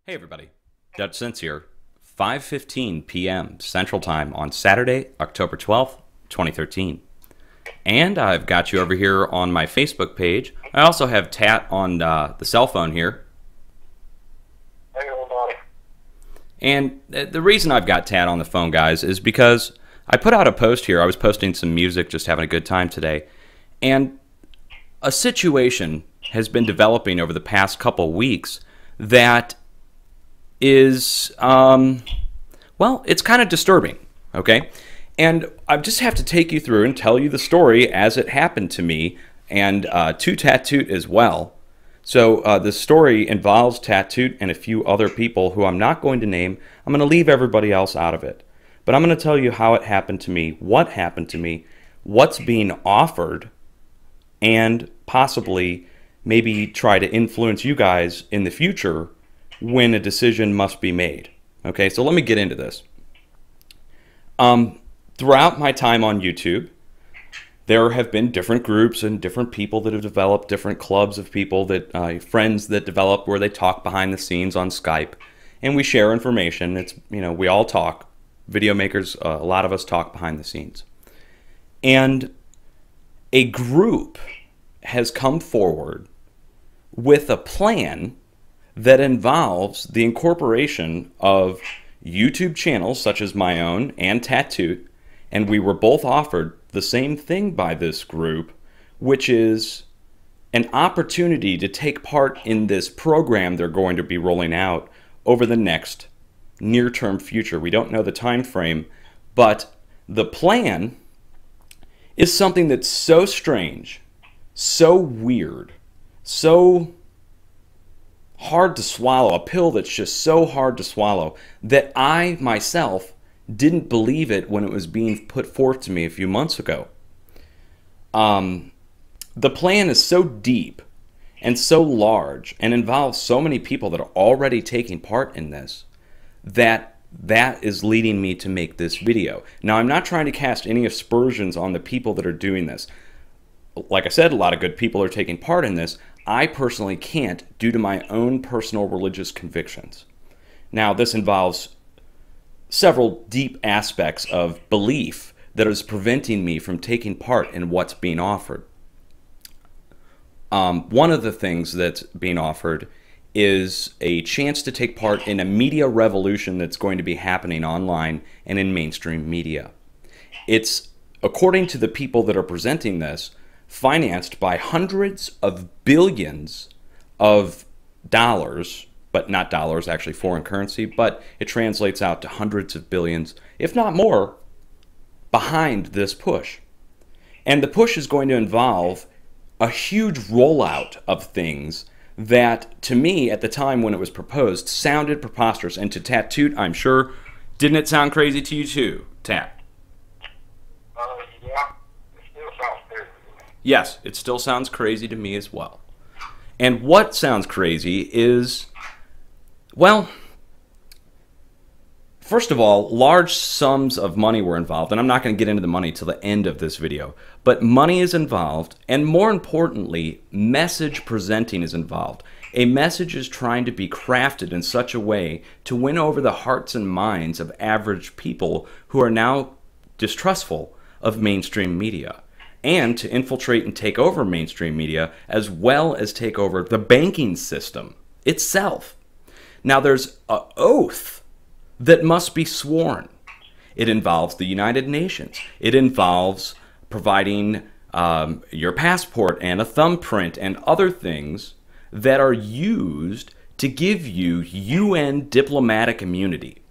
Hey everybody, Dutch Sense here, 5:15 p.m. Central Time on Saturday, October 12th, 2013. And I've got you over here on my Facebook page. I also have Tat on the cell phone here. Hey, hold on. And the reason I've got Tat on the phone, guys, is because I put out a post here. I was posting some music, just having a good time today. And a situation has been developing over the past couple weeks that is, well, it's kind of disturbing, okay? And I just have to take you through and tell you the story as it happened to me and to Tattoo as well. So the story involves Tattoo and a few other people who I'm not going to name. I'm going to leave everybody else out of it. But I'm going to tell you how it happened to me, what happened to me, what's being offered, and possibly maybe try to influence you guys in the future when a decision must be made. Okay, so let me get into this. Throughout my time on YouTube, there have been different groups and different people that have developed, different clubs of people that friends that develop where they talk behind the scenes on Skype, and we share information. It's, you know, we all talk. Video makers, a lot of us talk behind the scenes. And a group has come forward with a plan that involves the incorporation of YouTube channels such as my own and Tattoo, and we were both offered the same thing by this group, which is an opportunity to take part in this program they're going to be rolling out over the next near-term future. We don't know the time frame, but the plan is something that's so strange, so weird, so hard to swallow, a pill that's just so hard to swallow that I myself didn't believe it when it was being put forth to me a few months ago. The plan is so deep and so large and involves so many people that are already taking part in this that is leading me to make this video. Now, I'm not trying to cast any aspersions on the people that are doing this. Like I said, a lot of good people are taking part in this. I personally can't due to my own personal religious convictions. Now, this involves several deep aspects of belief that is preventing me from taking part in what's being offered. One of the things that's being offered is a chance to take part in a media revolution that's going to be happening online and in mainstream media. It's, according to the people that are presenting this, financed by hundreds of billions of dollars, but not dollars, actually foreign currency, but it translates out to hundreds of billions, if not more, behind this push. And the push is going to involve a huge rollout of things that, to me, at the time when it was proposed, sounded preposterous. And to Tattoo, I'm sure, didn't it sound crazy to you too, Tat? Yeah, it still sounds crazy. Yes, it still sounds crazy to me as well. And what sounds crazy is, well, first of all, large sums of money were involved, and I'm not going to get into the money till the end of this video, but money is involved, and more importantly, message presenting is involved. A message is trying to be crafted in such a way to win over the hearts and minds of average people who are now distrustful of mainstream media, and to infiltrate and take over mainstream media, as well as take over the banking system itself. Now, there's an oath that must be sworn. It involves the United Nations. It involves providing your passport and a thumbprint and other things that are used to give you UN diplomatic immunity.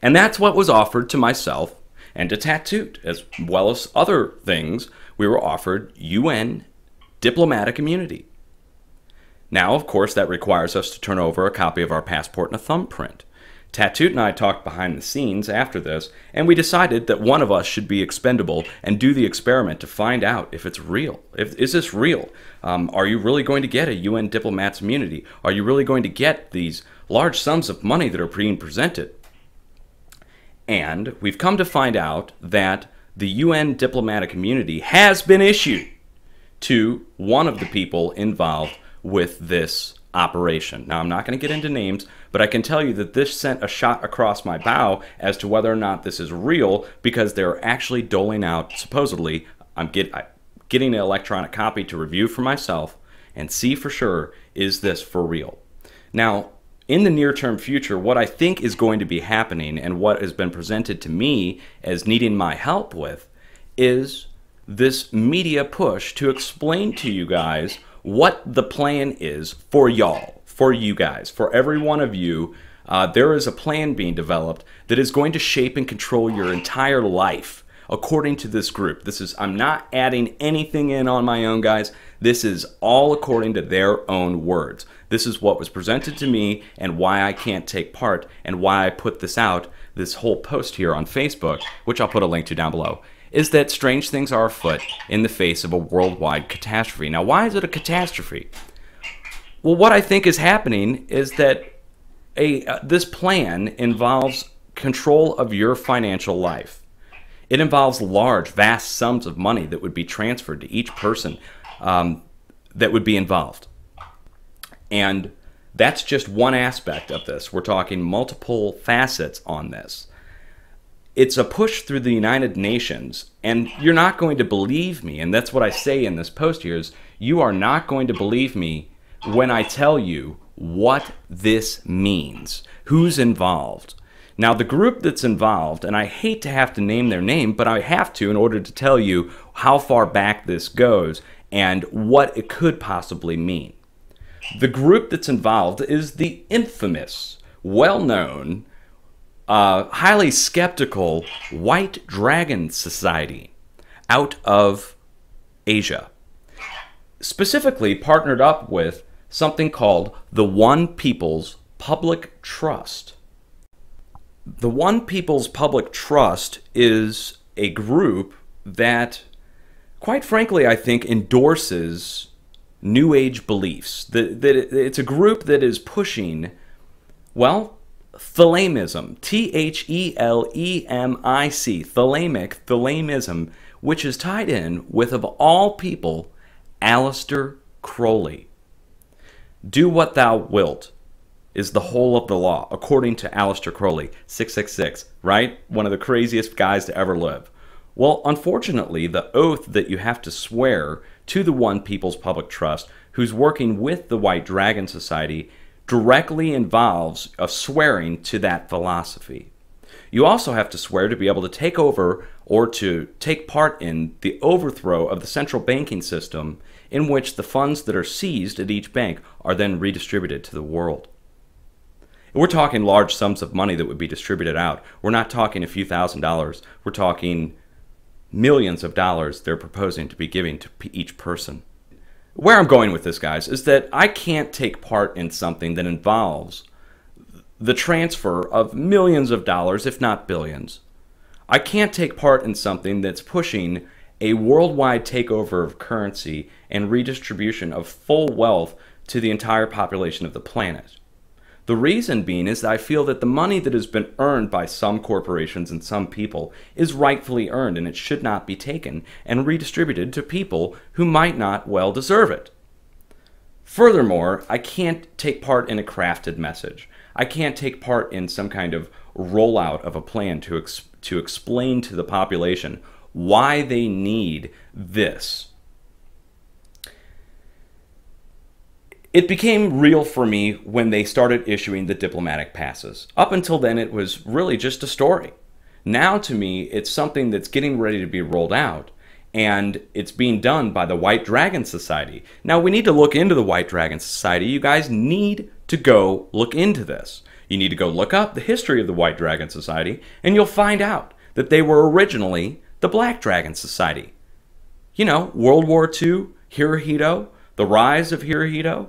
And that's what was offered to myself and to Tattoo, as well as other things. We were offered UN diplomatic immunity. Now, of course, that requires us to turn over a copy of our passport and a thumbprint. Tattoo and I talked behind the scenes after this, and we decided that one of us should be expendable and do the experiment to find out if it's real. Is this real? Are you really going to get a UN diplomat's immunity? Are you really going to get these large sums of money that are being presented? And we've come to find out that the UN diplomatic immunity has been issued to one of the people involved with this operation. Now, I'm not going to get into names, but I can tell you that this sent a shot across my bow as to whether or not this is real, because they're actually doling out, supposedly, I'm getting an electronic copy to review for myself and see for sure, is this for real? Now, in the near-term future, what I think is going to be happening and what has been presented to me as needing my help with is this media push to explain to you guys what the plan is for y'all, for you guys, for every one of you. There is a plan being developed that is going to shape and control your entire life according to this group. I'm not adding anything in on my own, guys. This is all according to their own words. This is what was presented to me and why I can't take part and why I put this out, this whole post here on Facebook, which I'll put a link to down below, is that strange things are afoot in the face of a worldwide catastrophe. Now, why is it a catastrophe? Well, what I think is happening is that this plan involves control of your financial life. It involves large, vast sums of money that would be transferred to each person that would be involved. And that's just one aspect of this. We're talking multiple facets on this. It's a push through the United Nations, and you're not going to believe me, and that's what I say in this post here, is you are not going to believe me when I tell you what this means, who's involved. Now, the group that's involved, and I hate to have to name their name, but I have to in order to tell you how far back this goes and what it could possibly mean. The group that's involved is the infamous, well-known, highly skeptical White Dragon Society out of Asia. Specifically partnered up with something called the One People's Public Trust. The One People's Public Trust is a group that, quite frankly, I think endorses New Age beliefs. It's a group that is pushing, well, Thelamism, Thelemic, Thelamism, which is tied in with, of all people, Aleister Crowley. Do what thou wilt is the whole of the law, according to Aleister Crowley, 666, right? One of the craziest guys to ever live. Well, unfortunately, the oath that you have to swear to the One People's Public Trust, who's working with the White Dragon Society, directly involves a swearing to that philosophy. You also have to swear to be able to take over or to take part in the overthrow of the central banking system, in which the funds that are seized at each bank are then redistributed to the world. We're talking large sums of money that would be distributed out. We're not talking a few $1,000s. We're talking millions of dollars they're proposing to be giving to each person. Where I'm going with this, guys, is that I can't take part in something that involves the transfer of millions of dollars, if not billions. I can't take part in something that's pushing a worldwide takeover of currency and redistribution of full wealth to the entire population of the planet. The reason being is that I feel that the money that has been earned by some corporations and some people is rightfully earned, and it should not be taken and redistributed to people who might not well deserve it. Furthermore, I can't take part in a crafted message. I can't take part in some kind of rollout of a plan to explain to the population why they need this. It became real for me when they started issuing the diplomatic passes. Up until then, it was really just a story. Now, to me, it's something that's getting ready to be rolled out, and it's being done by the White Dragon Society. Now, we need to look into the White Dragon Society. You guys need to go look into this. You need to go look up the history of the White Dragon Society, and you'll find out that they were originally the Black Dragon Society. You know, World War II, Hirohito, the rise of Hirohito,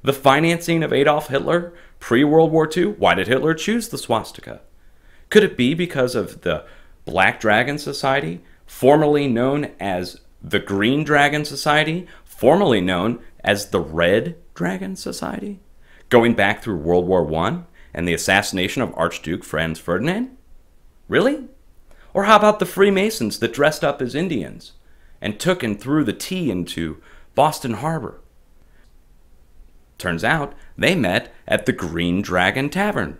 the financing of Adolf Hitler pre-World War II. Why did Hitler choose the swastika? Could it be because of the Black Dragon Society, formerly known as the Green Dragon Society, formerly known as the Red Dragon Society, going back through World War I and the assassination of Archduke Franz Ferdinand? Really? Or how about the Freemasons that dressed up as Indians and took and threw the tea into Boston Harbor? Turns out they met at the Green Dragon Tavern.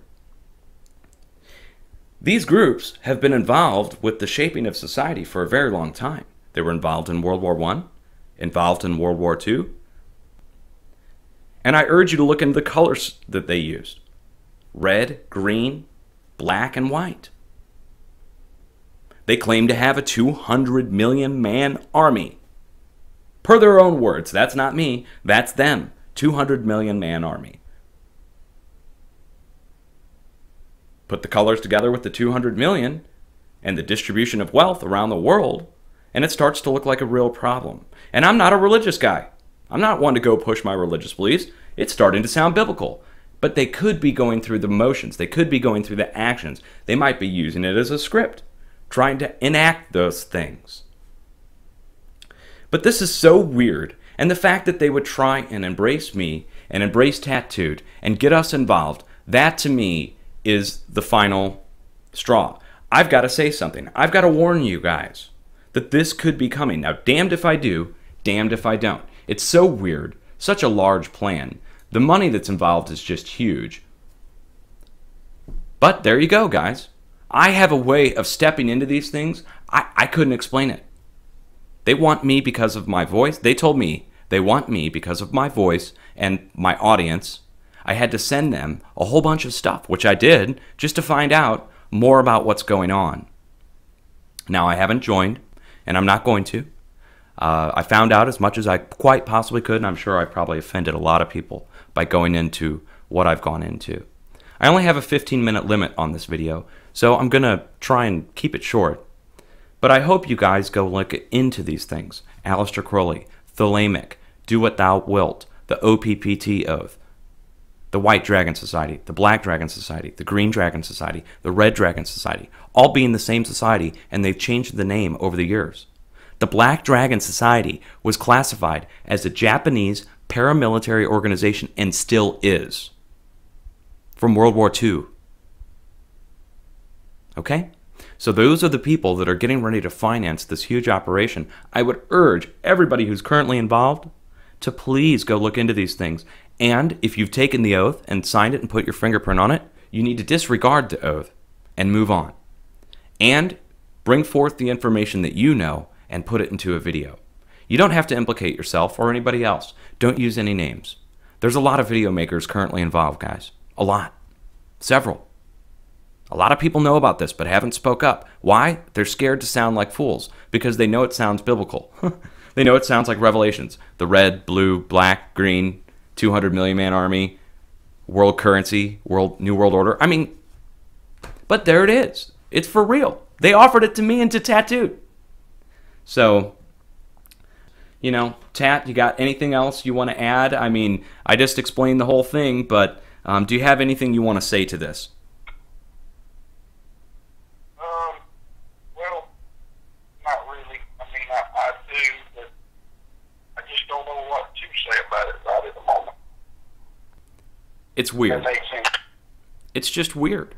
These groups have been involved with the shaping of society for a very long time. They were involved in World War I, involved in World War II. And I urge you to look into the colors that they used. Red, green, black, and white. They claim to have a 200 million man army. Per their own words, that's not me, that's them. 200 million man army. Put the colors together with the 200 million and the distribution of wealth around the world, and it starts to look like a real problem. And I'm not a religious guy. I'm not one to go push my religious beliefs. It's starting to sound biblical. But they could be going through the motions. They could be going through the actions. They might be using it as a script, trying to enact those things. But this is so weird. And the fact that they would try and embrace me and embrace Tattooed and get us involved, that to me is the final straw. I've got to say something. I've got to warn you guys that this could be coming. Now, damned if I do, damned if I don't. It's so weird, such a large plan. The money that's involved is just huge. But there you go, guys. I have a way of stepping into these things. I couldn't explain it. They want me because of my voice. They told me they want me because of my voice and my audience. I had to send them a whole bunch of stuff, which I did, just to find out more about what's going on. Now, I haven't joined, and I'm not going to. I found out as much as I quite possibly could, and I'm sure I probably offended a lot of people by going into what I've gone into. I only have a 15-minute limit on this video, so I'm going to try and keep it short. But I hope you guys go look into these things. Aleister Crowley, Thelemic, Do What Thou Wilt, the O.P.P.T. Oath, the White Dragon Society, the Black Dragon Society, the Green Dragon Society, the Red Dragon Society, all being the same society, and they've changed the name over the years. The Black Dragon Society was classified as a Japanese paramilitary organization and still is from World War II. Okay? So those are the people that are getting ready to finance this huge operation. I would urge everybody who's currently involved to please go look into these things. And if you've taken the oath and signed it and put your fingerprint on it, you need to disregard the oath and move on. And bring forth the information that you know and put it into a video. You don't have to implicate yourself or anybody else. Don't use any names. There's a lot of video makers currently involved, guys. A lot. Several. A lot of people know about this but haven't spoke up. Why? They're scared to sound like fools because they know it sounds biblical. They know it sounds like Revelations. The red, blue, black, green, 200 million man army, world currency, new world order. I mean, but there it is. It's for real. They offered it to me and to Tattooed. So, you know, Tat, you got anything else you want to add? I mean, I just explained the whole thing, but do you have anything you want to say to this? Well, not really. I mean, I do, but I just don't know what to say about it right at the moment. It's weird. That makes sense. It's just weird.